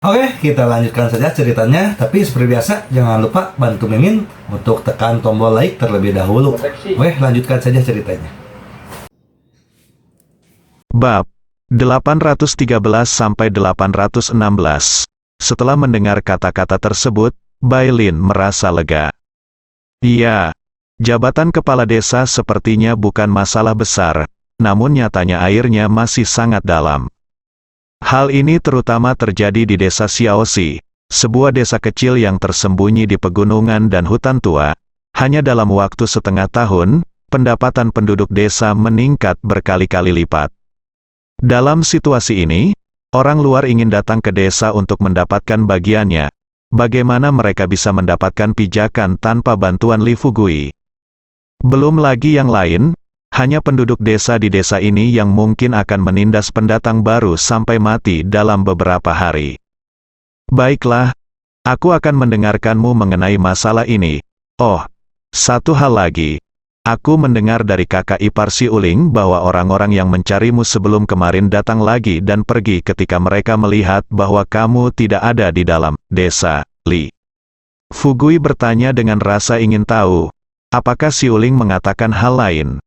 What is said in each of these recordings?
Oke, kita lanjutkan saja ceritanya. Tapi seperti biasa, jangan lupa bantu Mimin untuk tekan tombol like terlebih dahulu. Oke, lanjutkan saja ceritanya. Bab 813-816. Setelah mendengar kata-kata tersebut, Bailin merasa lega. Iya, jabatan kepala desa sepertinya bukan masalah besar, namun nyatanya airnya masih sangat dalam. Hal ini terutama terjadi di desa Xiaoxi, sebuah desa kecil yang tersembunyi di pegunungan dan hutan tua. Hanya dalam waktu setengah tahun, pendapatan penduduk desa meningkat berkali-kali lipat. Dalam situasi ini, orang luar ingin datang ke desa untuk mendapatkan bagiannya. Bagaimana mereka bisa mendapatkan pijakan tanpa bantuan Li Fugui? Belum lagi yang lain, hanya penduduk desa di desa ini yang mungkin akan menindas pendatang baru sampai mati dalam beberapa hari. Baiklah, aku akan mendengarkanmu mengenai masalah ini. Oh, satu hal lagi. Aku mendengar dari kakak ipar si Uling bahwa orang-orang yang mencarimu sebelum kemarin datang lagi dan pergi ketika mereka melihat bahwa kamu tidak ada di dalam desa, Li. Fugui bertanya dengan rasa ingin tahu, apakah si Uling mengatakan hal lain?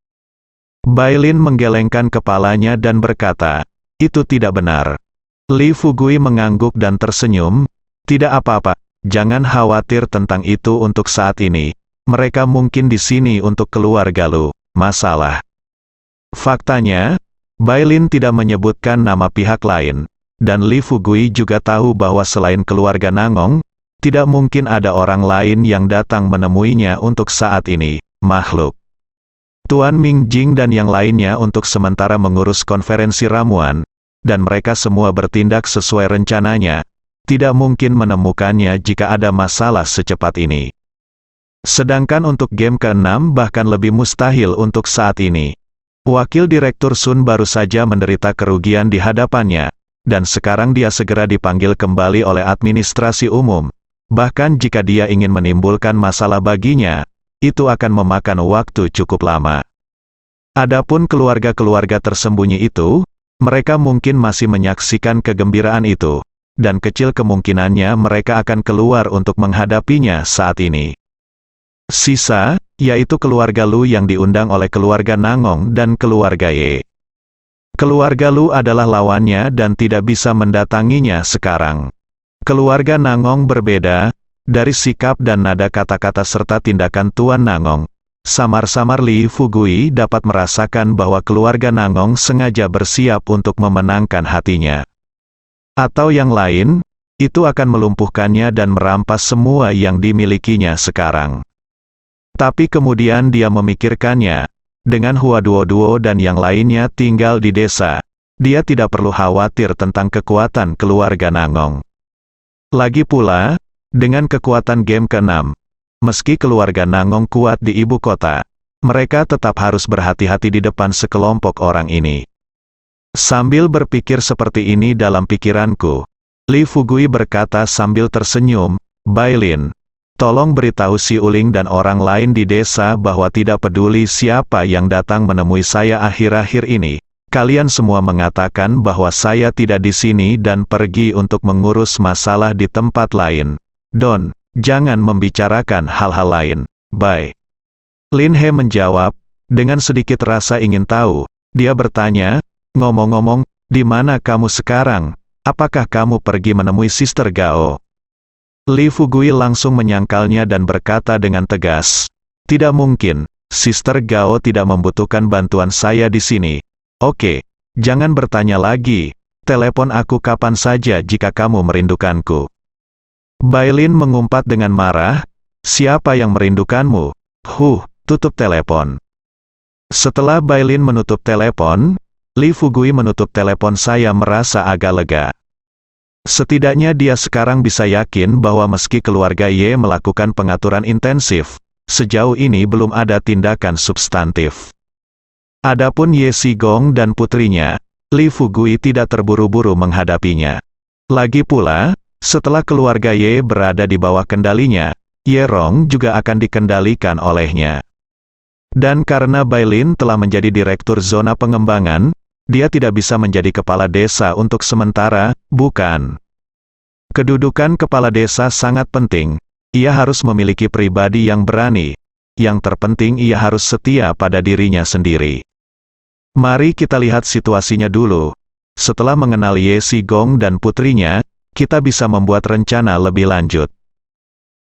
Bailin menggelengkan kepalanya dan berkata, itu tidak benar. Li Fugui mengangguk dan tersenyum, tidak apa-apa, jangan khawatir tentang itu untuk saat ini. Mereka mungkin di sini untuk keluarga lu. Masalah. Faktanya, Bailin tidak menyebutkan nama pihak lain, dan Li Fugui juga tahu bahwa selain keluarga Nangong, tidak mungkin ada orang lain yang datang menemuinya untuk saat ini, makhluk. Tuan Ming Jing dan yang lainnya untuk sementara mengurus konferensi ramuan, dan mereka semua bertindak sesuai rencananya, tidak mungkin menemukannya jika ada masalah secepat ini. Sedangkan untuk game ke-6 bahkan lebih mustahil untuk saat ini. Wakil Direktur Sun baru saja menderita kerugian di hadapannya, dan sekarang dia segera dipanggil kembali oleh administrasi umum. Bahkan jika dia ingin menimbulkan masalah baginya, itu akan memakan waktu cukup lama. Adapun keluarga-keluarga tersembunyi itu, mereka mungkin masih menyaksikan kegembiraan itu, dan kecil kemungkinannya mereka akan keluar untuk menghadapinya saat ini. Sisa, yaitu keluarga Lu yang diundang oleh keluarga Nangong dan keluarga Ye. Keluarga Lu adalah lawannya dan tidak bisa mendatanginya sekarang. Keluarga Nangong berbeda, dari sikap dan nada kata-kata serta tindakan Tuan Nangong. Samar-samar Li Fugui dapat merasakan bahwa keluarga Nangong sengaja bersiap untuk memenangkan hatinya. Atau yang lain, itu akan melumpuhkannya dan merampas semua yang dimilikinya sekarang. Tapi kemudian dia memikirkannya, dengan Hua Duo dan yang lainnya tinggal di desa, dia tidak perlu khawatir tentang kekuatan keluarga Nangong. Lagi pula, dengan kekuatan game ke-6, meski keluarga Nangong kuat di ibu kota, mereka tetap harus berhati-hati di depan sekelompok orang ini. Sambil berpikir seperti ini dalam pikiranku, Li Fugui berkata sambil tersenyum, Bailin, tolong beritahu si Uling dan orang lain di desa bahwa tidak peduli siapa yang datang menemui saya akhir-akhir ini. Kalian semua mengatakan bahwa saya tidak di sini dan pergi untuk mengurus masalah di tempat lain. Don, jangan membicarakan hal-hal lain. Bye. Lin He menjawab, dengan sedikit rasa ingin tahu. Dia bertanya, ngomong-ngomong, di mana kamu sekarang? Apakah kamu pergi menemui Sister Gao? Li Fugui langsung menyangkalnya dan berkata dengan tegas, tidak mungkin, Sister Gao tidak membutuhkan bantuan saya di sini. Oke, jangan bertanya lagi, telepon aku kapan saja jika kamu merindukanku. Bailin mengumpat dengan marah, siapa yang merindukanmu? Tutup telepon. Setelah Bailin menutup telepon, Li Fugui menutup telepon. Saya merasa agak lega. Setidaknya dia sekarang bisa yakin bahwa meski keluarga Ye melakukan pengaturan intensif, sejauh ini belum ada tindakan substantif. Adapun Ye Sigong dan putrinya, Li Fugui tidak terburu-buru menghadapinya. Lagi pula, setelah keluarga Ye berada di bawah kendalinya, Ye Rong juga akan dikendalikan olehnya. Dan karena Bailin telah menjadi direktur zona pengembangan, dia tidak bisa menjadi kepala desa untuk sementara, bukan? Kedudukan kepala desa sangat penting. Ia harus memiliki pribadi yang berani. Yang terpenting ia harus setia pada dirinya sendiri. Mari kita lihat situasinya dulu. Setelah mengenal Ye Sigong dan putrinya, kita bisa membuat rencana lebih lanjut.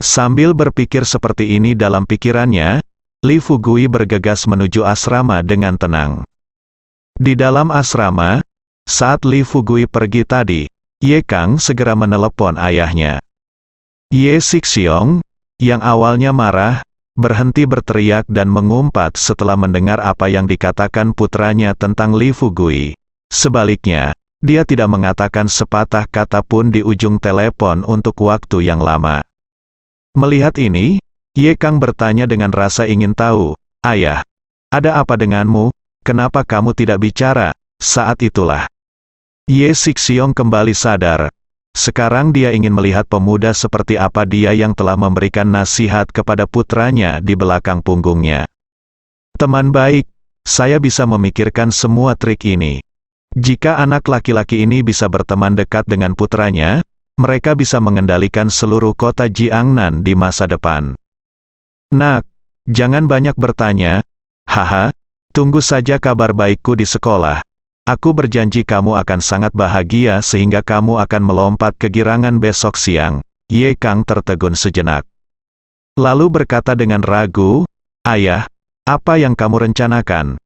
Sambil berpikir seperti ini dalam pikirannya, Li Fugui bergegas menuju asrama dengan tenang. Di dalam asrama, saat Li Fugui pergi tadi, Ye Kang segera menelepon ayahnya. Ye Sixiong, yang awalnya marah, berhenti berteriak dan mengumpat setelah mendengar apa yang dikatakan putranya tentang Li Fugui. Sebaliknya, dia tidak mengatakan sepatah kata pun di ujung telepon untuk waktu yang lama. Melihat ini, Ye Kang bertanya dengan rasa ingin tahu, "Ayah, ada apa denganmu? Kenapa kamu tidak bicara?" Saat itulah Ye Sixiong kembali sadar. Sekarang dia ingin melihat pemuda seperti apa dia yang telah memberikan nasihat kepada putranya di belakang punggungnya. "Teman baik, saya bisa memikirkan semua trik ini. Jika anak laki-laki ini bisa berteman dekat dengan putranya, mereka bisa mengendalikan seluruh kota Jiangnan di masa depan." "Nak, jangan banyak bertanya. Haha, tunggu saja kabar baikku di sekolah. Aku berjanji kamu akan sangat bahagia sehingga kamu akan melompat ke girangan besok siang." Ye Kang tertegun sejenak. Lalu berkata dengan ragu, "Ayah, apa yang kamu rencanakan?"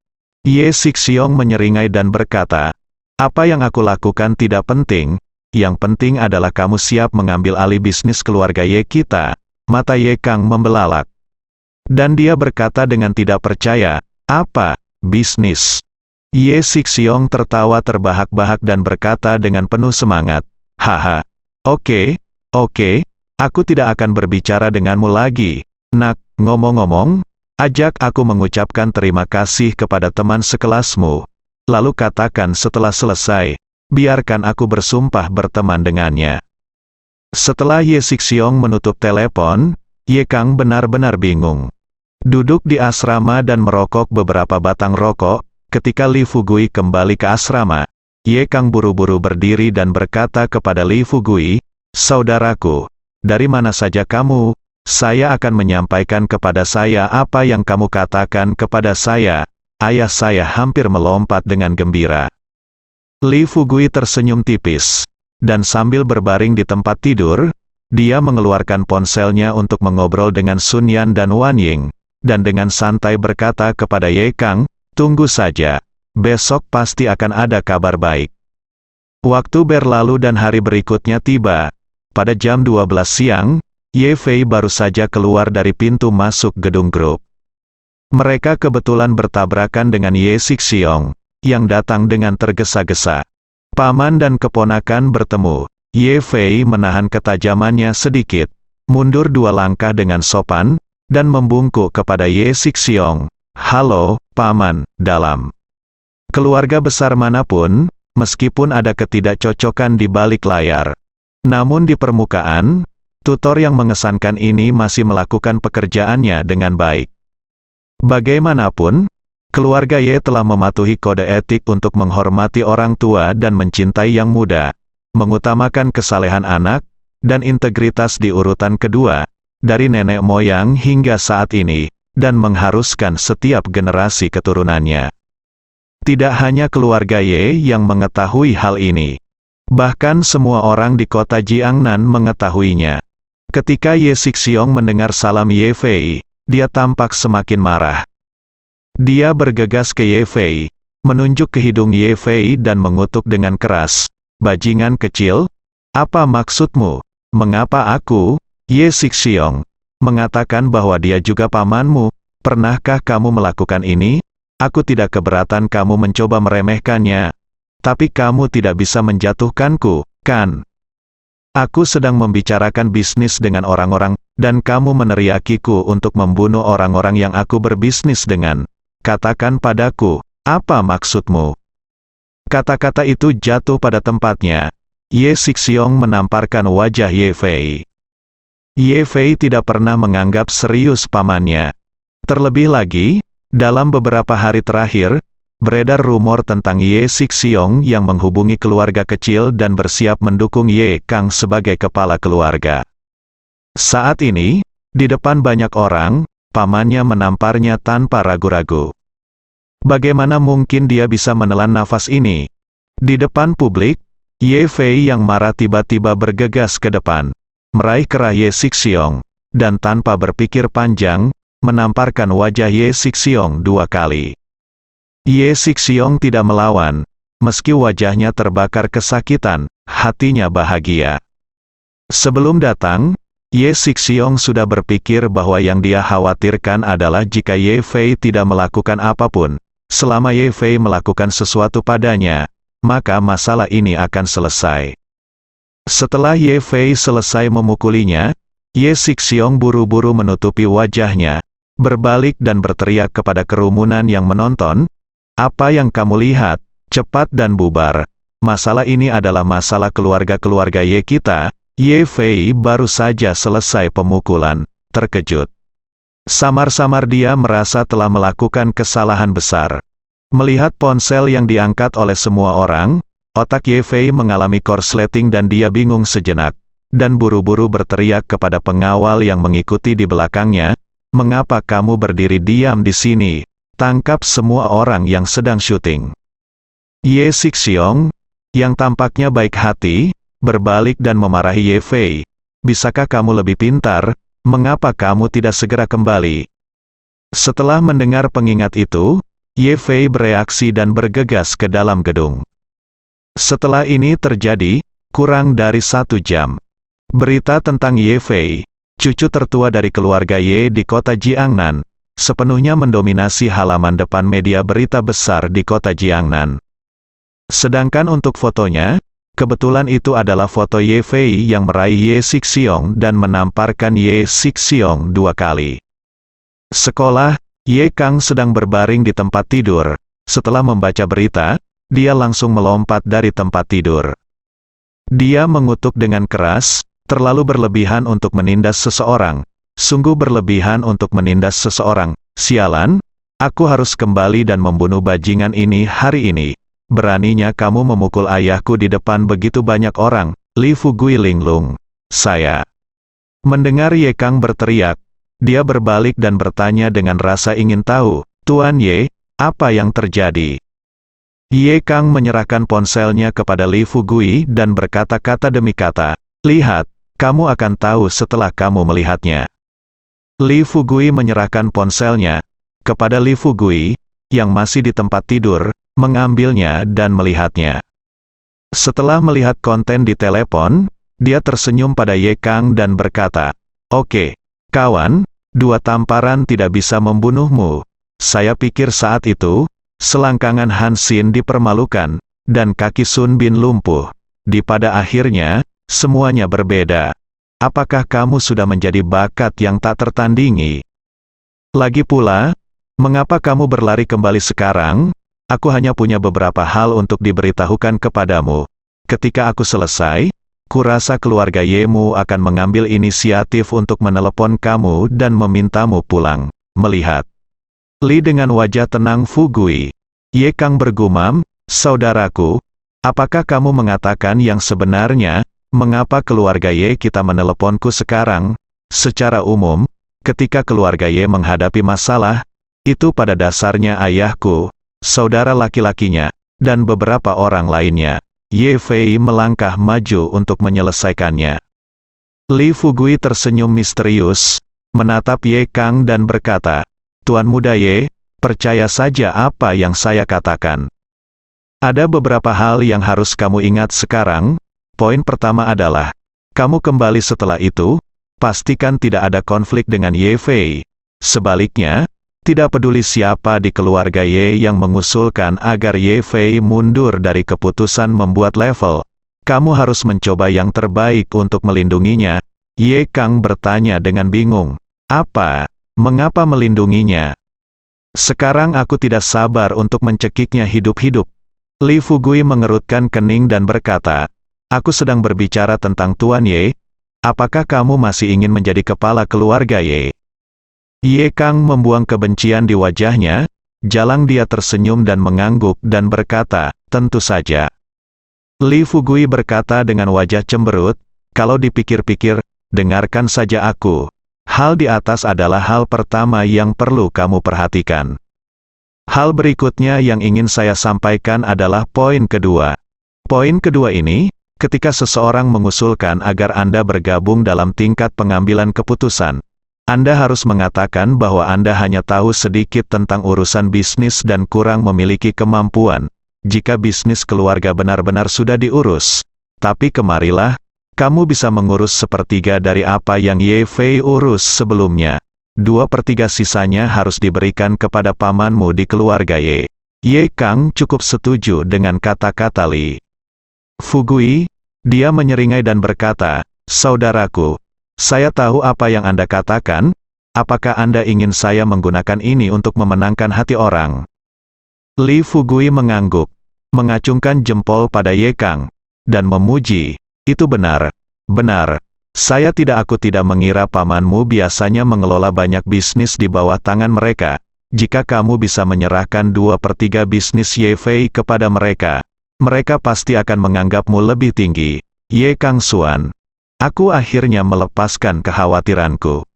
Ye Sixiong menyeringai dan berkata, "Apa yang aku lakukan tidak penting, yang penting adalah kamu siap mengambil alih bisnis keluarga Ye kita." Mata Ye Kang membelalak. Dan dia berkata dengan tidak percaya, "Apa, bisnis?" Ye Sixiong tertawa terbahak-bahak dan berkata dengan penuh semangat, "Haha, oke, aku tidak akan berbicara denganmu lagi. Nak, ngomong-ngomong, ajak aku mengucapkan terima kasih kepada teman sekelasmu. Lalu katakan setelah selesai, biarkan aku bersumpah berteman dengannya." Setelah Ye Sixiong menutup telepon, Ye Kang benar-benar bingung. Duduk di asrama dan merokok beberapa batang rokok, ketika Li Fugui kembali ke asrama, Ye Kang buru-buru berdiri dan berkata kepada Li Fugui, "Saudaraku, dari mana saja kamu? Saya akan menyampaikan kepada saya apa yang kamu katakan kepada saya." Ayah saya hampir melompat dengan gembira. Li Fugui tersenyum tipis, dan sambil berbaring di tempat tidur, dia mengeluarkan ponselnya untuk mengobrol dengan Sun Yan dan Wan Ying, dan dengan santai berkata kepada Ye Kang, "Tunggu saja, besok pasti akan ada kabar baik." Waktu berlalu dan hari berikutnya tiba. Pada jam 12 siang, Ye Fei baru saja keluar dari pintu masuk gedung grup. Mereka kebetulan bertabrakan dengan Ye Sixiong, yang datang dengan tergesa-gesa. Paman dan keponakan bertemu. Ye Fei menahan ketajamannya sedikit, mundur 2 langkah dengan sopan, dan membungkuk kepada Ye Sixiong. "Halo, Paman, dalam keluarga besar manapun, meskipun ada ketidakcocokan di balik layar, namun di permukaan, tutor yang mengesankan ini masih melakukan pekerjaannya dengan baik. Bagaimanapun, keluarga Ye telah mematuhi kode etik untuk menghormati orang tua dan mencintai yang muda, mengutamakan kesalehan anak, dan integritas di urutan kedua, dari nenek moyang hingga saat ini, dan mengharuskan setiap generasi keturunannya. Tidak hanya keluarga Ye yang mengetahui hal ini. Bahkan semua orang di kota Jiangnan mengetahuinya. Ketika Ye Sixiong mendengar salam Ye Fei, dia tampak semakin marah. Dia bergegas ke Ye Fei, menunjuk ke hidung Ye Fei dan mengutuk dengan keras, "Bajingan kecil, apa maksudmu? Mengapa aku, Ye Sixiong, mengatakan bahwa dia juga pamanmu? Pernahkah kamu melakukan ini? Aku tidak keberatan kamu mencoba meremehkannya. Tapi kamu tidak bisa menjatuhkanku, kan? Aku sedang membicarakan bisnis dengan orang-orang, dan kamu meneriakiku untuk membunuh orang-orang yang aku berbisnis dengan. Katakan padaku, apa maksudmu?" Kata-kata itu jatuh pada tempatnya. Ye Sixiong menamparkan wajah Ye Fei. Ye Fei tidak pernah menganggap serius pamannya. Terlebih lagi, dalam beberapa hari terakhir, beredar rumor tentang Ye Sixiong yang menghubungi keluarga kecil dan bersiap mendukung Ye Kang sebagai kepala keluarga. Saat ini, di depan banyak orang, pamannya menamparnya tanpa ragu-ragu. Bagaimana mungkin dia bisa menelan nafas ini? Di depan publik, Ye Fei yang marah tiba-tiba bergegas ke depan, meraih kerah Ye Sixiong, dan tanpa berpikir panjang, menamparkan wajah Ye Sixiong 2 kali. Ye Sixiong tidak melawan, meski wajahnya terbakar kesakitan, hatinya bahagia. Sebelum datang, Ye Sixiong sudah berpikir bahwa yang dia khawatirkan adalah jika Ye Fei tidak melakukan apapun. Selama Ye Fei melakukan sesuatu padanya, maka masalah ini akan selesai. Setelah Ye Fei selesai memukulinya, Ye Sixiong buru-buru menutupi wajahnya, berbalik dan berteriak kepada kerumunan yang menonton, "Apa yang kamu lihat? Cepat dan bubar. Masalah ini adalah masalah keluarga-keluarga Ye kita." Ye Fei baru saja selesai pemukulan, terkejut. Samar-samar dia merasa telah melakukan kesalahan besar. Melihat ponsel yang diangkat oleh semua orang, otak Ye Fei mengalami korsleting dan dia bingung sejenak, dan buru-buru berteriak kepada pengawal yang mengikuti di belakangnya, "Mengapa kamu berdiri diam di sini? Tangkap semua orang yang sedang syuting." Ye Sixiong, yang tampaknya baik hati, berbalik dan memarahi Ye Fei. "Bisakah kamu lebih pintar? Mengapa kamu tidak segera kembali?" Setelah mendengar pengingat itu, Ye Fei bereaksi dan bergegas ke dalam gedung. Setelah ini terjadi, kurang dari 1 jam. Berita tentang Ye Fei, cucu tertua dari keluarga Ye di kota Jiangnan, sepenuhnya mendominasi halaman depan media berita besar di kota Jiangnan. Sedangkan untuk fotonya, kebetulan itu adalah foto Ye Fei yang meraih Ye Sixiong dan menamparkan Ye Sixiong 2 kali. Sekolah, Ye Kang sedang berbaring di tempat tidur. Setelah membaca berita, dia langsung melompat dari tempat tidur. Dia mengutuk dengan keras, "Terlalu berlebihan untuk menindas seseorang. Sungguh berlebihan untuk menindas seseorang. Sialan, aku harus kembali dan membunuh bajingan ini hari ini. Beraninya kamu memukul ayahku di depan begitu banyak orang." Li Fugui linglung. "Saya." Mendengar Ye Kang berteriak, dia berbalik dan bertanya dengan rasa ingin tahu, "Tuan Ye, apa yang terjadi?" Ye Kang menyerahkan ponselnya kepada Li Fugui dan berkata kata demi kata, "Lihat, kamu akan tahu setelah kamu melihatnya." Li Fugui menyerahkan ponselnya kepada Li Fugui, yang masih di tempat tidur, mengambilnya dan melihatnya. Setelah melihat konten di telepon, dia tersenyum pada Ye Kang dan berkata, "Oke, kawan, 2 tamparan tidak bisa membunuhmu." Saya pikir saat itu, selangkangan Han Xin dipermalukan, dan kaki Sun Bin lumpuh. Pada akhirnya, semuanya berbeda. Apakah kamu sudah menjadi bakat yang tak tertandingi? Lagi pula, mengapa kamu berlari kembali sekarang? Aku hanya punya beberapa hal untuk diberitahukan kepadamu. Ketika aku selesai, kurasa keluarga Yemu akan mengambil inisiatif untuk menelepon kamu dan memintamu pulang. Melihat Li dengan wajah tenang Fugui, Ye Kang bergumam, "Saudaraku, apakah kamu mengatakan yang sebenarnya? Mengapa keluarga Ye kita meneleponku sekarang?" Secara umum, ketika keluarga Ye menghadapi masalah, itu pada dasarnya ayahku, saudara laki-lakinya, dan beberapa orang lainnya. Ye Fei melangkah maju untuk menyelesaikannya. Li Fugui tersenyum misterius, menatap Ye Kang dan berkata, "Tuan muda Ye, percaya saja apa yang saya katakan. Ada beberapa hal yang harus kamu ingat sekarang. Poin pertama adalah, kamu kembali setelah itu, pastikan tidak ada konflik dengan Ye Fei. Sebaliknya, tidak peduli siapa di keluarga Ye yang mengusulkan agar Ye Fei mundur dari keputusan membuat level, kamu harus mencoba yang terbaik untuk melindunginya." Ye Kang bertanya dengan bingung, "Apa? Mengapa melindunginya? Sekarang aku tidak sabar untuk mencekiknya hidup-hidup." Li Fugui mengerutkan kening dan berkata, "Aku sedang berbicara tentang Tuan Ye. Apakah kamu masih ingin menjadi kepala keluarga Ye?" Ye Kang membuang kebencian di wajahnya, Jalang dia tersenyum dan mengangguk dan berkata, tentu saja. Li Fugui berkata dengan wajah cemberut, kalau dipikir-pikir, dengarkan saja aku. Hal di atas adalah hal pertama yang perlu kamu perhatikan. Hal berikutnya yang ingin saya sampaikan adalah poin kedua. Poin kedua ini, ketika seseorang mengusulkan agar Anda bergabung dalam tingkat pengambilan keputusan, Anda harus mengatakan bahwa Anda hanya tahu sedikit tentang urusan bisnis dan kurang memiliki kemampuan. Jika bisnis keluarga benar-benar sudah diurus, tapi kemarilah, kamu bisa mengurus sepertiga dari apa yang Ye Fei urus sebelumnya. 2/3 sisanya harus diberikan kepada pamanmu di keluarga Ye. Ye Kang cukup setuju dengan kata-kata Li Fugui. Dia menyeringai dan berkata, saudaraku, saya tahu apa yang Anda katakan. Apakah Anda ingin saya menggunakan ini untuk memenangkan hati orang? Li Fugui mengangguk, mengacungkan jempol pada Ye Kang, dan memuji. Itu benar. Benar. Aku tidak mengira pamanmu biasanya mengelola banyak bisnis di bawah tangan mereka. Jika kamu bisa menyerahkan 2/3 bisnis Ye Fei kepada mereka, mereka pasti akan menganggapmu lebih tinggi. Ye Kang Xuan. Aku akhirnya melepaskan kekhawatiranku.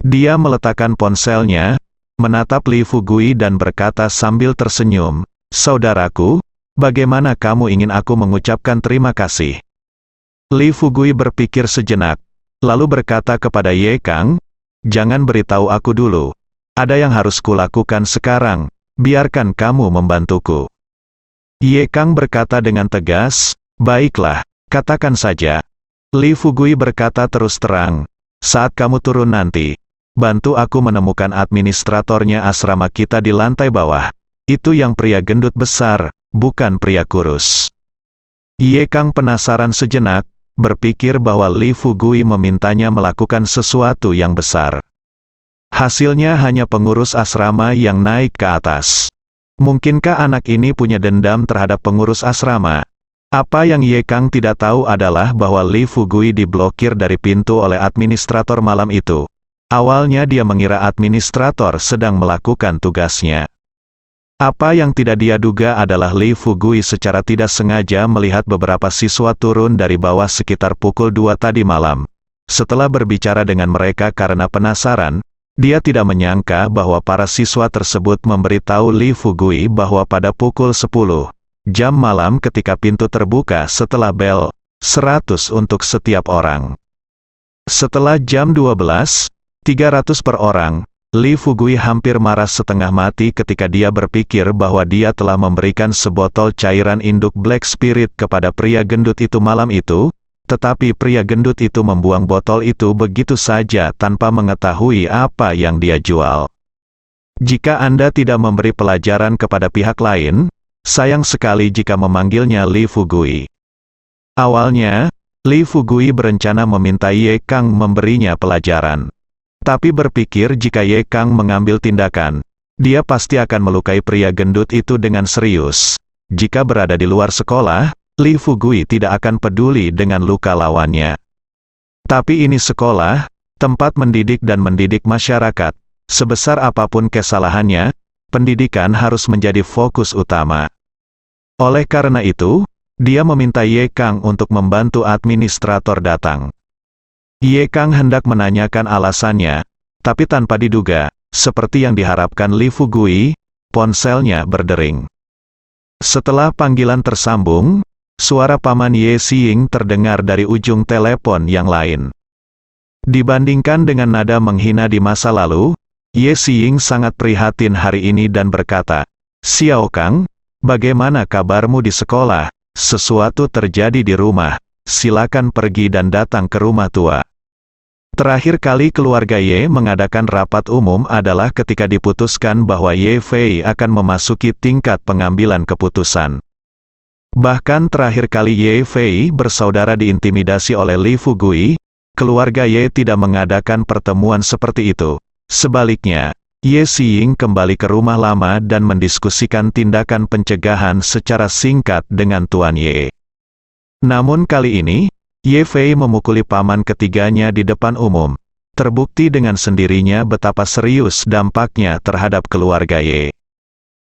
Dia meletakkan ponselnya, menatap Li Fugui dan berkata sambil tersenyum, saudaraku, bagaimana kamu ingin aku mengucapkan terima kasih? Li Fugui berpikir sejenak, lalu berkata kepada Ye Kang, jangan beritahu aku dulu. Ada yang harus kulakukan sekarang, biarkan kamu membantuku. Ye Kang berkata dengan tegas, baiklah, katakan saja. Li Fugui berkata terus terang, saat kamu turun nanti, bantu aku menemukan administratornya asrama kita di lantai bawah. Itu yang pria gendut besar, bukan pria kurus. Ye Kang penasaran sejenak, berpikir bahwa Li Fugui memintanya melakukan sesuatu yang besar. Hasilnya hanya pengurus asrama yang naik ke atas. Mungkinkah anak ini punya dendam terhadap pengurus asrama? Apa yang Ye Kang tidak tahu adalah bahwa Li Fugui diblokir dari pintu oleh administrator malam itu. Awalnya dia mengira administrator sedang melakukan tugasnya. Apa yang tidak dia duga adalah Li Fugui secara tidak sengaja melihat beberapa siswa turun dari bawah sekitar pukul 2 tadi malam. Setelah berbicara dengan mereka karena penasaran, dia tidak menyangka bahwa para siswa tersebut memberitahu Li Fugui bahwa pada pukul 10 jam malam ketika pintu terbuka setelah bel, 100 untuk setiap orang. Setelah jam 12, 300 per orang, Li Fugui hampir marah setengah mati ketika dia berpikir bahwa dia telah memberikan sebotol cairan induk Black Spirit kepada pria gendut itu malam itu, tetapi pria gendut itu membuang botol itu begitu saja tanpa mengetahui apa yang dia jual. Jika Anda tidak memberi pelajaran kepada pihak lain, sayang sekali jika memanggilnya Li Fugui. Awalnya, Li Fugui berencana meminta Ye Kang memberinya pelajaran. Tapi berpikir jika Ye Kang mengambil tindakan, dia pasti akan melukai pria gendut itu dengan serius. Jika berada di luar sekolah, Li Fugui tidak akan peduli dengan luka lawannya. Tapi ini sekolah, tempat mendidik dan mendidik masyarakat. Sebesar apapun kesalahannya, pendidikan harus menjadi fokus utama. Oleh karena itu, dia meminta Ye Kang untuk membantu administrator datang. Ye Kang hendak menanyakan alasannya, tapi tanpa diduga, seperti yang diharapkan Li Fugui, ponselnya berdering. Setelah panggilan tersambung, suara paman Ye Xing terdengar dari ujung telepon yang lain. Dibandingkan dengan nada menghina di masa lalu, Ye Xing sangat prihatin hari ini dan berkata, Xiao Kang, bagaimana kabarmu di sekolah? Sesuatu terjadi di rumah, silakan pergi dan datang ke rumah tua. Terakhir kali keluarga Ye mengadakan rapat umum adalah ketika diputuskan bahwa Ye Fei akan memasuki tingkat pengambilan keputusan. Bahkan terakhir kali Ye Fei bersaudara diintimidasi oleh Li Fugui, keluarga Ye tidak mengadakan pertemuan seperti itu. Sebaliknya, Ye Xing kembali ke rumah lama dan mendiskusikan tindakan pencegahan secara singkat dengan Tuan Ye. Namun kali ini, Ye Fei memukuli paman ketiganya di depan umum. Terbukti dengan sendirinya betapa serius dampaknya terhadap keluarga Ye.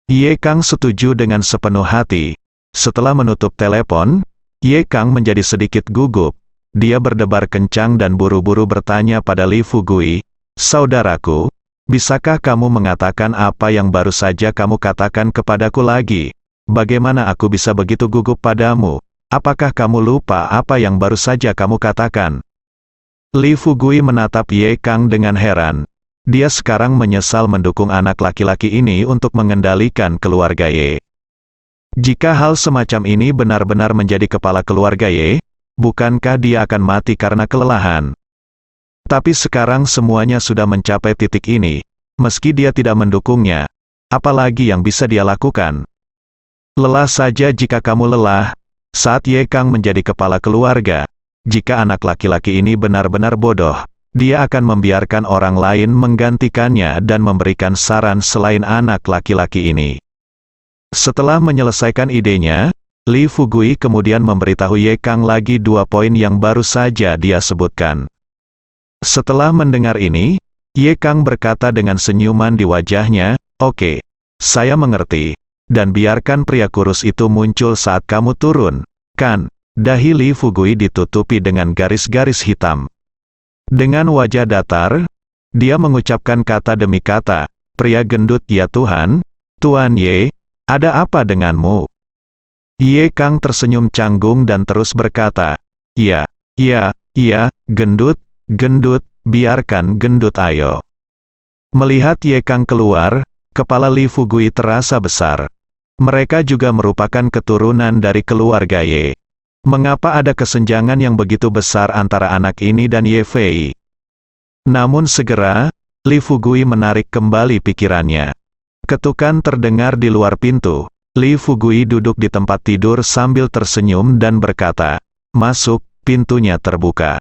Ye Kang setuju dengan sepenuh hati. Setelah menutup telepon, Ye Kang menjadi sedikit gugup. Dia berdebar kencang dan buru-buru bertanya pada Li Fugui, "Saudaraku, bisakah kamu mengatakan apa yang baru saja kamu katakan kepadaku lagi? Bagaimana aku bisa begitu gugup padamu? Apakah kamu lupa apa yang baru saja kamu katakan?" Li Fugui menatap Ye Kang dengan heran. Dia sekarang menyesal mendukung anak laki-laki ini untuk mengendalikan keluarga Ye. Jika hal semacam ini benar-benar menjadi kepala keluarga Ye, bukankah dia akan mati karena kelelahan? Tapi sekarang semuanya sudah mencapai titik ini. Meski dia tidak mendukungnya, apalagi yang bisa dia lakukan? Lelah saja jika kamu lelah. Saat Ye Kang menjadi kepala keluarga, jika anak laki-laki ini benar-benar bodoh, dia akan membiarkan orang lain menggantikannya dan memberikan saran selain anak laki-laki ini. Setelah menyelesaikan idenya, Li Fugui kemudian memberitahu Ye Kang lagi 2 poin yang baru saja dia sebutkan. Setelah mendengar ini, Ye Kang berkata dengan senyuman di wajahnya, "Oke, saya mengerti. Dan biarkan pria kurus itu muncul saat kamu turun, kan?" Dahi Li Fugui ditutupi dengan garis-garis hitam. Dengan wajah datar, dia mengucapkan kata demi kata, "Pria gendut ya Tuhan, Tuan Ye, ada apa denganmu?" Ye Kang tersenyum canggung dan terus berkata, "Iya, gendut, biarkan gendut ayo." Melihat Ye Kang keluar, kepala Li Fugui terasa besar. Mereka juga merupakan keturunan dari keluarga Ye. Mengapa ada kesenjangan yang begitu besar antara anak ini dan Ye Fei? Namun segera, Li Fugui menarik kembali pikirannya. Ketukan terdengar di luar pintu. Li Fugui duduk di tempat tidur sambil tersenyum dan berkata, "Masuk." Pintunya terbuka.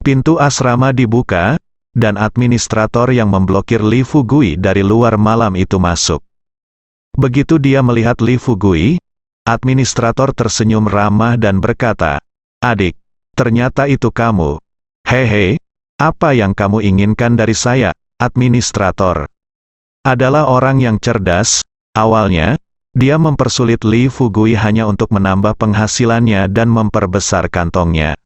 Pintu asrama dibuka, dan administrator yang memblokir Li Fugui dari luar malam itu masuk. Begitu dia melihat Li Fugui, administrator tersenyum ramah dan berkata, "Adik, ternyata itu kamu. Hehe, apa yang kamu inginkan dari saya, administrator?" Adalah orang yang cerdas. Awalnya, dia mempersulit Li Fugui hanya untuk menambah penghasilannya dan memperbesar kantongnya.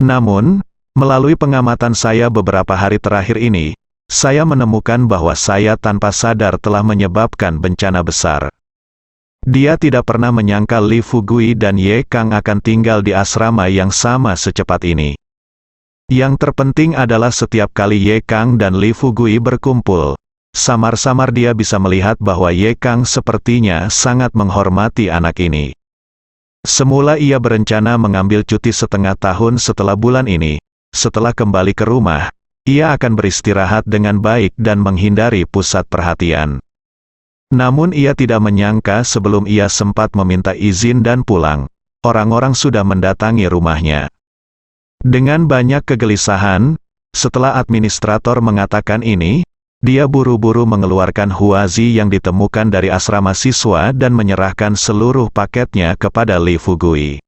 Namun, melalui pengamatan saya beberapa hari terakhir ini, saya menemukan bahwa saya tanpa sadar telah menyebabkan bencana besar. Dia tidak pernah menyangka Li Fugui dan Ye Kang akan tinggal di asrama yang sama secepat ini. Yang terpenting adalah setiap kali Ye Kang dan Li Fugui berkumpul, samar-samar dia bisa melihat bahwa Ye Kang sepertinya sangat menghormati anak ini. Semula ia berencana mengambil cuti setengah tahun setelah bulan ini. Setelah kembali ke rumah, ia akan beristirahat dengan baik dan menghindari pusat perhatian. Namun ia tidak menyangka sebelum ia sempat meminta izin dan pulang, orang-orang sudah mendatangi rumahnya. Dengan banyak kegelisahan, setelah administrator mengatakan ini, dia buru-buru mengeluarkan huazi yang ditemukan dari asrama siswa dan menyerahkan seluruh paketnya kepada Li Fugui.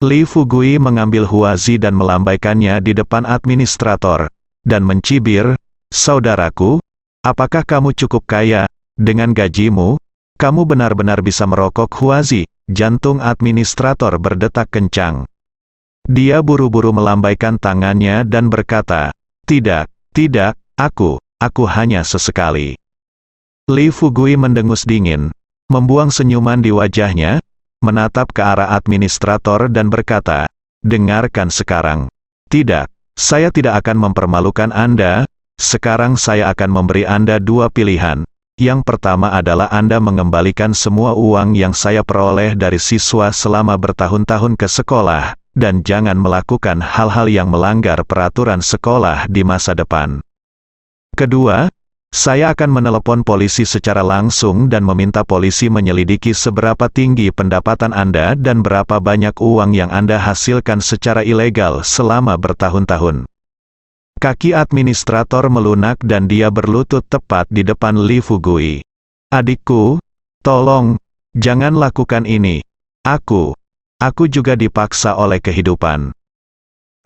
Li Fugui mengambil huazi dan melambaikannya di depan administrator, dan mencibir, "Saudaraku, apakah kamu cukup kaya? Dengan gajimu, kamu benar-benar bisa merokok huazi." Jantung administrator berdetak kencang. Dia buru-buru melambaikan tangannya dan berkata, tidak, aku hanya sesekali." Li Fugui mendengus dingin, membuang senyuman di wajahnya, menatap ke arah administrator dan berkata, "Dengarkan sekarang. Tidak, saya tidak akan mempermalukan Anda. Sekarang saya akan memberi Anda 2 pilihan. Yang pertama adalah Anda mengembalikan semua uang yang saya peroleh dari siswa selama bertahun-tahun ke sekolah, dan jangan melakukan hal-hal yang melanggar peraturan sekolah di masa depan. Kedua, saya akan menelepon polisi secara langsung dan meminta polisi menyelidiki seberapa tinggi pendapatan Anda dan berapa banyak uang yang Anda hasilkan secara ilegal selama bertahun-tahun." Kaki administrator melunak dan dia berlutut tepat di depan Li Fugui. "Adikku, tolong, jangan lakukan ini. Aku juga dipaksa oleh kehidupan."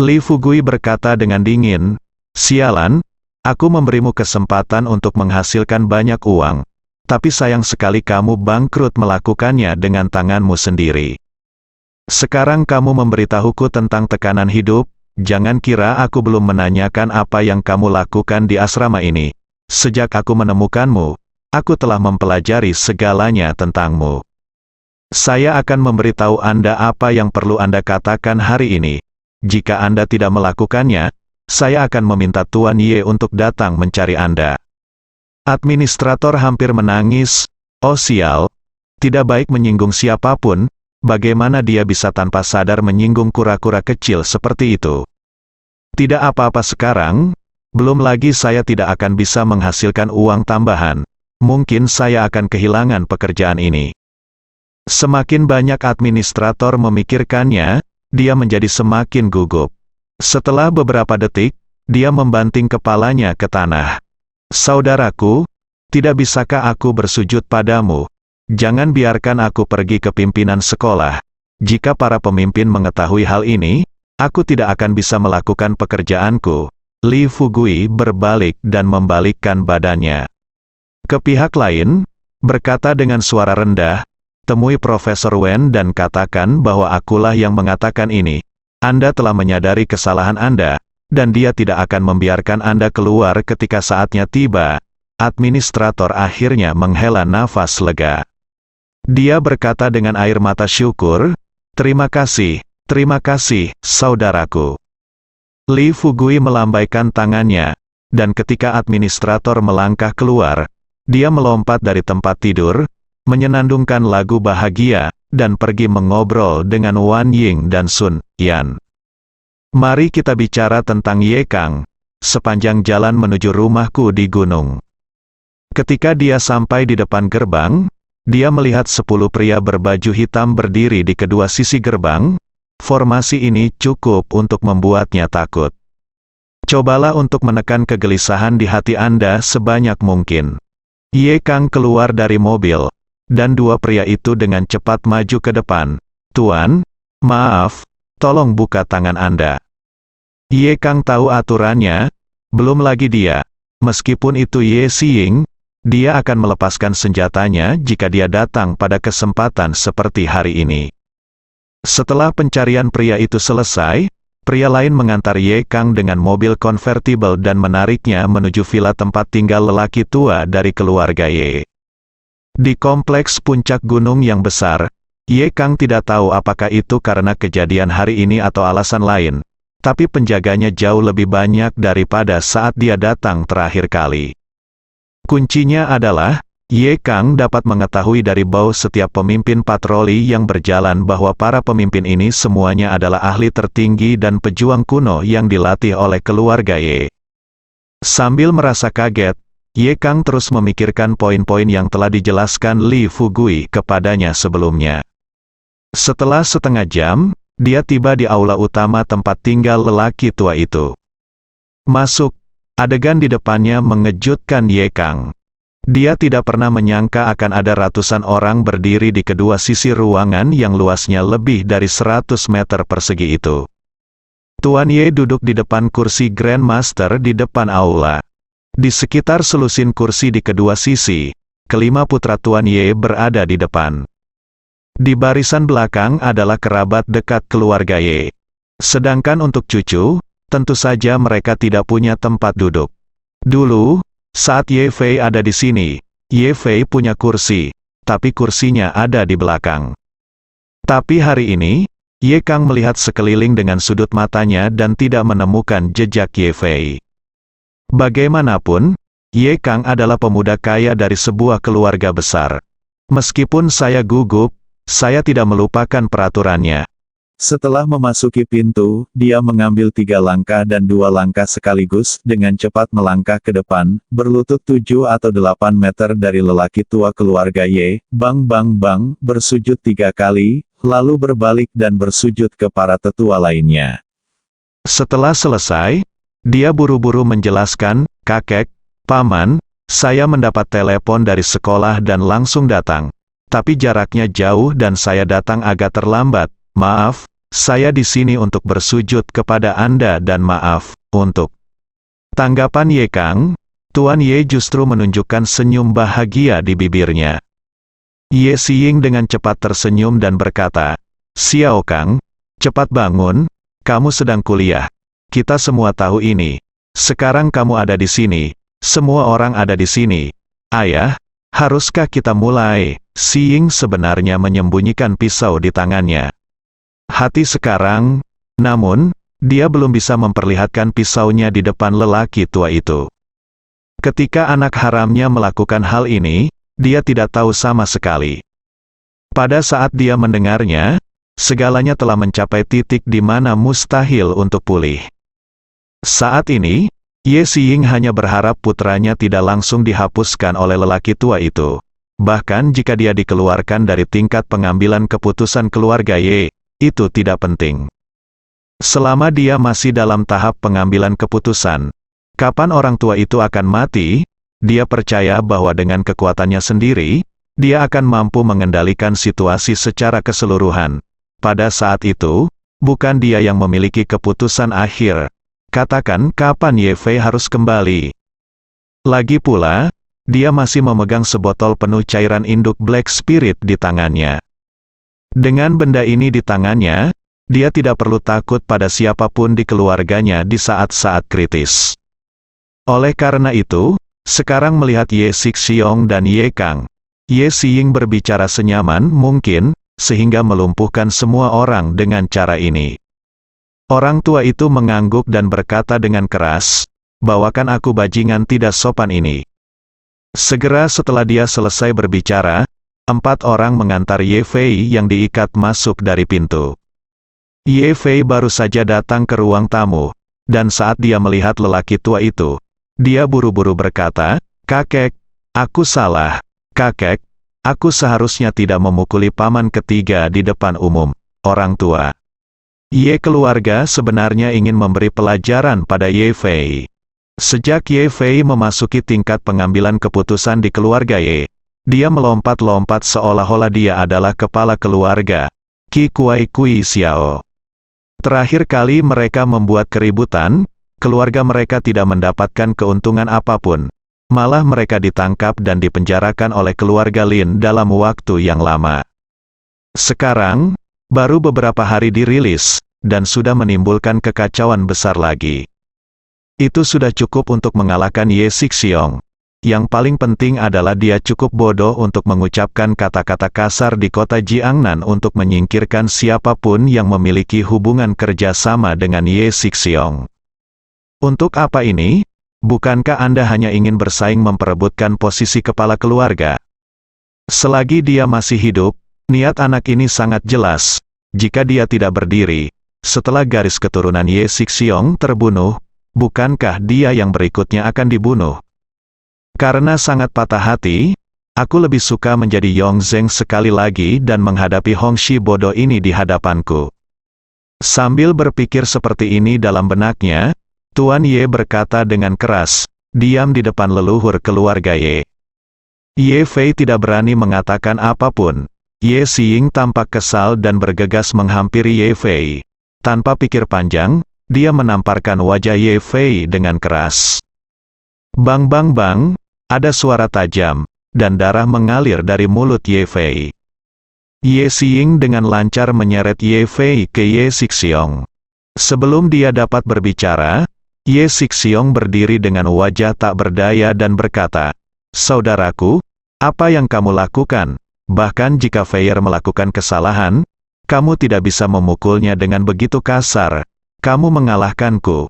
Li Fugui berkata dengan dingin, "Sialan, aku memberimu kesempatan untuk menghasilkan banyak uang. tapi sayang sekali kamu bangkrut melakukannya dengan tanganmu sendiri. Sekarang kamu memberitahuku tentang tekanan hidup, jangan kira aku belum menanyakan apa yang kamu lakukan di asrama ini. Sejak aku menemukanmu, aku telah mempelajari segalanya tentangmu. Saya akan memberitahu Anda apa yang perlu Anda katakan hari ini. Jika Anda tidak melakukannya, saya akan meminta Tuan Ye untuk datang mencari Anda. Administrator hampir menangis. Oh sial, tidak baik menyinggung siapapun, bagaimana dia bisa tanpa sadar menyinggung kura-kura kecil seperti itu. Tidak apa-apa sekarang, belum lagi saya tidak akan bisa menghasilkan uang tambahan. Mungkin saya akan kehilangan pekerjaan ini. Semakin banyak administrator memikirkannya, dia menjadi semakin gugup. Setelah beberapa detik, dia membanting kepalanya ke tanah. Saudaraku, tidak bisakah aku bersujud padamu? Jangan biarkan aku pergi ke pimpinan sekolah. Jika para pemimpin mengetahui hal ini, aku tidak akan bisa melakukan pekerjaanku. Li Fugui berbalik dan membalikkan badannya. Ke pihak lain, berkata dengan suara rendah, temui Profesor Wen dan katakan bahwa akulah yang mengatakan ini. Anda telah menyadari kesalahan Anda, dan dia tidak akan membiarkan Anda keluar ketika saatnya tiba. Administrator akhirnya menghela nafas lega. Dia berkata dengan air mata syukur, terima kasih, saudaraku. Li Fugui melambaikan tangannya, dan ketika administrator melangkah keluar, dia melompat dari tempat tidur, menyenandungkan lagu bahagia, dan pergi mengobrol dengan Wan Ying dan Sun Yan. Mari kita bicara tentang Ye Kang, sepanjang jalan menuju rumahku di gunung. Ketika dia sampai di depan gerbang, dia melihat 10 pria berbaju hitam berdiri di kedua sisi gerbang. Formasi ini cukup untuk membuatnya takut. Cobalah untuk menekan kegelisahan di hati Anda sebanyak mungkin. Ye Kang keluar dari mobil, dan 2 pria itu dengan cepat maju ke depan. Tuan, maaf, tolong buka tangan Anda. Ye Kang tahu aturannya, belum lagi dia. Meskipun itu Ye Xiying, dia akan melepaskan senjatanya jika dia datang pada kesempatan seperti hari ini. Setelah pencarian pria itu selesai, pria lain mengantar Ye Kang dengan mobil konvertibel dan menariknya menuju villa tempat tinggal lelaki tua dari keluarga Ye. Di kompleks puncak gunung yang besar, Ye Kang tidak tahu apakah itu karena kejadian hari ini atau alasan lain. Tapi penjaganya jauh lebih banyak daripada saat dia datang terakhir kali. Kuncinya adalah, Ye Kang dapat mengetahui dari bau setiap pemimpin patroli yang berjalan bahwa para pemimpin ini semuanya adalah ahli tertinggi dan pejuang kuno yang dilatih oleh keluarga Ye. Sambil merasa kaget, Ye Kang terus memikirkan poin-poin yang telah dijelaskan Li Fugui kepadanya sebelumnya. Setelah setengah jam, dia tiba di aula utama tempat tinggal lelaki tua itu. Masuk, adegan di depannya mengejutkan Ye Kang. Dia tidak pernah menyangka akan ada ratusan orang berdiri di kedua sisi ruangan yang luasnya lebih dari 100 meter persegi itu. Tuan Ye duduk di depan kursi Grandmaster di depan aula. Di sekitar selusin kursi di kedua sisi, kelima putra Tuan Ye berada di depan. Di barisan belakang adalah kerabat dekat keluarga Ye. Sedangkan untuk cucu, tentu saja mereka tidak punya tempat duduk. Dulu, saat Ye Fei ada di sini, Ye Fei punya kursi, tapi kursinya ada di belakang. Tapi hari ini, Ye Kang melihat sekeliling dengan sudut matanya dan tidak menemukan jejak Ye Fei. Bagaimanapun, Ye Kang adalah pemuda kaya dari sebuah keluarga besar. Meskipun saya gugup, saya tidak melupakan peraturannya. Setelah memasuki pintu, dia mengambil 3 langkah dan 2 langkah sekaligus, dengan cepat melangkah ke depan, berlutut 7 atau 8 meter dari lelaki tua keluarga Ye, bang, bersujud 3 kali, lalu berbalik dan bersujud ke para tetua lainnya. Setelah selesai, dia buru-buru menjelaskan, kakek, paman, saya mendapat telepon dari sekolah dan langsung datang. Tapi jaraknya jauh dan saya datang agak terlambat. Maaf, saya di sini untuk bersujud kepada Anda dan maaf, untuk. Tanggapan Ye Kang, Tuan Ye justru menunjukkan senyum bahagia di bibirnya. Ye Xiying dengan cepat tersenyum dan berkata, "Xiao Kang, cepat bangun, kamu sedang kuliah. Kita semua tahu ini. Sekarang kamu ada di sini, semua orang ada di sini. Ayah, haruskah kita mulai?" Xiying sebenarnya menyembunyikan pisau di tangannya. Hati sekarang, namun, dia belum bisa memperlihatkan pisaunya di depan lelaki tua itu. Ketika anak haramnya melakukan hal ini, dia tidak tahu sama sekali. Pada saat dia mendengarnya, segalanya telah mencapai titik di mana mustahil untuk pulih. Saat ini, Ye Xiying hanya berharap putranya tidak langsung dihapuskan oleh lelaki tua itu. Bahkan jika dia dikeluarkan dari tingkat pengambilan keputusan keluarga Ye, itu tidak penting. Selama dia masih dalam tahap pengambilan keputusan, kapan orang tua itu akan mati, dia percaya bahwa dengan kekuatannya sendiri, dia akan mampu mengendalikan situasi secara keseluruhan. Pada saat itu, bukan dia yang memiliki keputusan akhir. Katakan kapan Ye Fei harus kembali. Lagi pula, dia masih memegang sebotol penuh cairan induk Black Spirit di tangannya. Dengan benda ini di tangannya, dia tidak perlu takut pada siapapun di keluarganya di saat-saat kritis. Oleh karena itu, sekarang melihat Ye Xixiong dan Ye Kang, Ye Xiying berbicara senyaman mungkin, sehingga melumpuhkan semua orang dengan cara ini. Orang tua itu mengangguk dan berkata dengan keras, "Bawakan aku bajingan tidak sopan ini." Segera setelah dia selesai berbicara, 4 orang mengantar Ye Fei yang diikat masuk dari pintu. Ye Fei baru saja datang ke ruang tamu, dan saat dia melihat lelaki tua itu, dia buru-buru berkata, "Kakek, aku salah. Kakek, aku seharusnya tidak memukuli paman ketiga di depan umum, orang tua." Ye keluarga sebenarnya ingin memberi pelajaran pada Ye Fei. Sejak Ye Fei memasuki tingkat pengambilan keputusan di keluarga Ye, dia melompat-lompat seolah-olah dia adalah kepala keluarga, Qi Kuai Kui Xiao. Terakhir kali mereka membuat keributan, keluarga mereka tidak mendapatkan keuntungan apapun. Malah mereka ditangkap dan dipenjarakan oleh keluarga Lin dalam waktu yang lama. Sekarang, baru beberapa hari dirilis, dan sudah menimbulkan kekacauan besar lagi. Itu sudah cukup untuk mengalahkan Ye Xixiong. Yang paling penting adalah dia cukup bodoh untuk mengucapkan kata-kata kasar di kota Jiangnan untuk menyingkirkan siapapun yang memiliki hubungan kerja sama dengan Ye Xixiong. Untuk apa ini? Bukankah Anda hanya ingin bersaing memperebutkan posisi kepala keluarga? Selagi dia masih hidup, niat anak ini sangat jelas. Jika dia tidak berdiri, setelah garis keturunan Ye Xixiong terbunuh, bukankah dia yang berikutnya akan dibunuh? Karena sangat patah hati, aku lebih suka menjadi Yongzheng sekali lagi dan menghadapi Hongxi bodoh ini di hadapanku. Sambil berpikir seperti ini dalam benaknya, Tuan Ye berkata dengan keras, "Diam di depan leluhur keluarga Ye." Ye Fei tidak berani mengatakan apapun. Ye Xiying tampak kesal dan bergegas menghampiri Ye Fei. Tanpa pikir panjang, dia menamparkan wajah Ye Fei dengan keras. Bang bang bang, ada suara tajam, dan darah mengalir dari mulut Ye Fei. Ye Xiying dengan lancar menyeret Ye Fei ke Ye Xixiong. Sebelum dia dapat berbicara, Ye Xixiong berdiri dengan wajah tak berdaya dan berkata, "Saudaraku, apa yang kamu lakukan? Bahkan jika Feier melakukan kesalahan, kamu tidak bisa memukulnya dengan begitu kasar. Kamu mengalahkanku."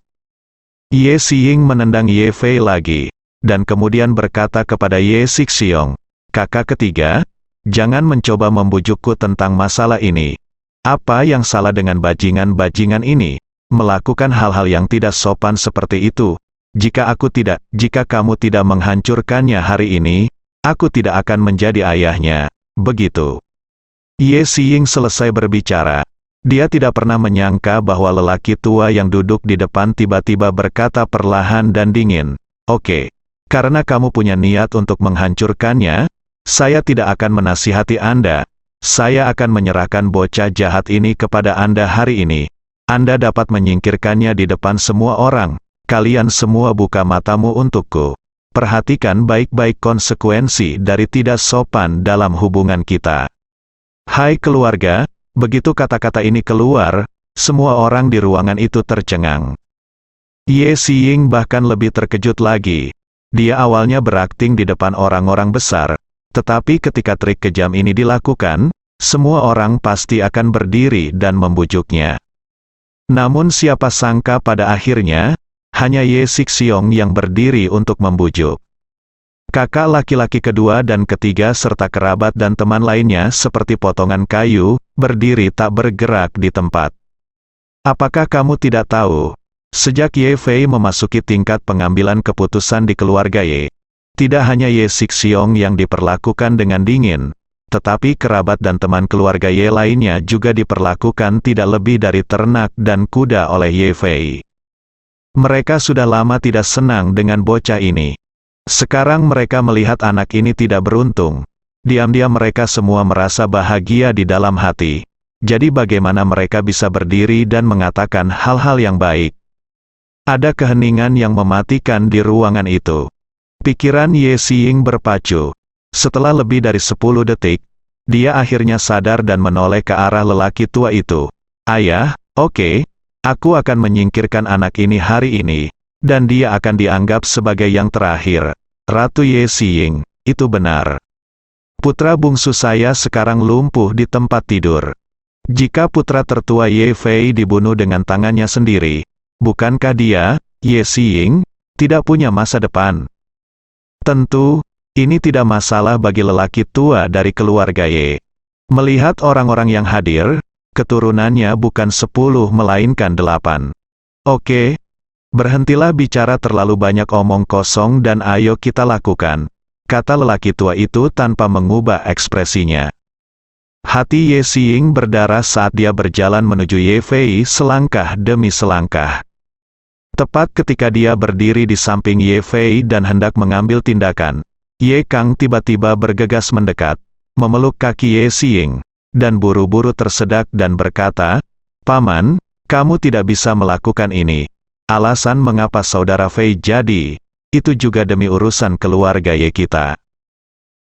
Ye Xiying menendang Ye Fei lagi, dan kemudian berkata kepada Ye Xixiong, "Kakak ketiga, jangan mencoba membujukku tentang masalah ini. Apa yang salah dengan bajingan-bajingan ini? Melakukan hal-hal yang tidak sopan seperti itu. Jika kamu tidak menghancurkannya hari ini, aku tidak akan menjadi ayahnya." Begitu. Ye Xiying selesai berbicara. Dia tidak pernah menyangka bahwa lelaki tua yang duduk di depan tiba-tiba berkata perlahan dan dingin, "Oke, karena kamu punya niat untuk menghancurkannya, saya tidak akan menasihati Anda. Saya akan menyerahkan bocah jahat ini kepada Anda hari ini. Anda dapat menyingkirkannya di depan semua orang. Kalian semua buka matamu untukku. perhatikan baik-baik konsekuensi dari tidak sopan dalam hubungan kita. Hai keluarga, begitu kata-kata ini keluar, semua orang di ruangan itu tercengang. Ye Xiying bahkan lebih terkejut lagi. Dia awalnya berakting di depan orang-orang besar, tetapi ketika trik kejam ini dilakukan, semua orang pasti akan berdiri dan membujuknya. Namun siapa sangka pada akhirnya, hanya Ye Xixiong yang berdiri untuk membujuk. Kakak laki-laki kedua dan ketiga serta kerabat dan teman lainnya seperti potongan kayu, berdiri tak bergerak di tempat. Apakah kamu tidak tahu? Sejak Ye Fei memasuki tingkat pengambilan keputusan di keluarga Ye, tidak hanya Ye Xixiong yang diperlakukan dengan dingin, tetapi kerabat dan teman keluarga Ye lainnya juga diperlakukan tidak lebih dari ternak dan kuda oleh Ye Fei. Mereka sudah lama tidak senang dengan bocah ini. Sekarang mereka melihat anak ini tidak beruntung. Diam-diam mereka semua merasa bahagia di dalam hati. Jadi bagaimana mereka bisa berdiri dan mengatakan hal-hal yang baik? Ada keheningan yang mematikan di ruangan itu. Pikiran Ye Xiying berpacu. Setelah lebih dari 10 detik, dia akhirnya sadar dan menoleh ke arah lelaki tua itu. Ayah, oke. Aku akan menyingkirkan anak ini hari ini, dan dia akan dianggap sebagai yang terakhir. Ratu Ye Xiying, itu benar. Putra bungsu saya sekarang lumpuh di tempat tidur. Jika putra tertua Ye Fei dibunuh dengan tangannya sendiri, bukankah dia, Ye Xiying, tidak punya masa depan? Tentu, ini tidak masalah bagi lelaki tua dari keluarga Ye. Melihat orang-orang yang hadir, keturunannya bukan 10 melainkan 8. Oke, berhentilah bicara terlalu banyak omong kosong dan ayo kita lakukan, kata lelaki tua itu tanpa mengubah ekspresinya. Hati Ye Xiying berdarah saat dia berjalan menuju Ye Fei selangkah demi selangkah. Tepat ketika dia berdiri di samping Ye Fei dan hendak mengambil tindakan, Ye Kang tiba-tiba bergegas mendekat, memeluk kaki Ye Xiying, dan buru-buru tersedak dan berkata, Paman, kamu tidak bisa melakukan ini. Alasan mengapa saudara Fei jadi, itu juga demi urusan keluarga Ye kita.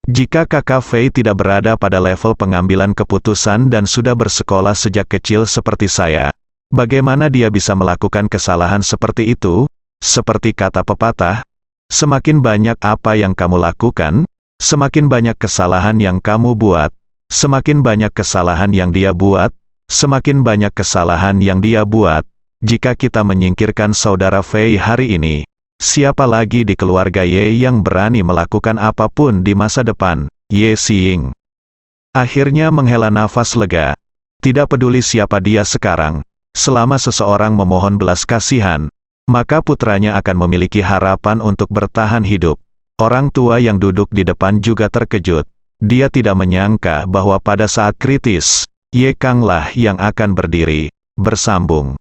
Jika kakak Fei tidak berada pada level pengambilan keputusan dan sudah bersekolah sejak kecil seperti saya, bagaimana dia bisa melakukan kesalahan seperti itu? Seperti kata pepatah, semakin banyak apa yang kamu lakukan, semakin banyak kesalahan yang kamu buat. Semakin banyak kesalahan yang dia buat, semakin banyak kesalahan yang dia buat. Jika kita menyingkirkan saudara Fei hari ini, siapa lagi di keluarga Ye yang berani melakukan apapun di masa depan? Ye Xiying akhirnya menghela nafas lega. Tidak peduli siapa dia sekarang, selama seseorang memohon belas kasihan, maka putranya akan memiliki harapan untuk bertahan hidup. Orang tua yang duduk di depan juga terkejut. Dia tidak menyangka bahwa pada saat kritis, Ye Kang lah yang akan berdiri, bersambung.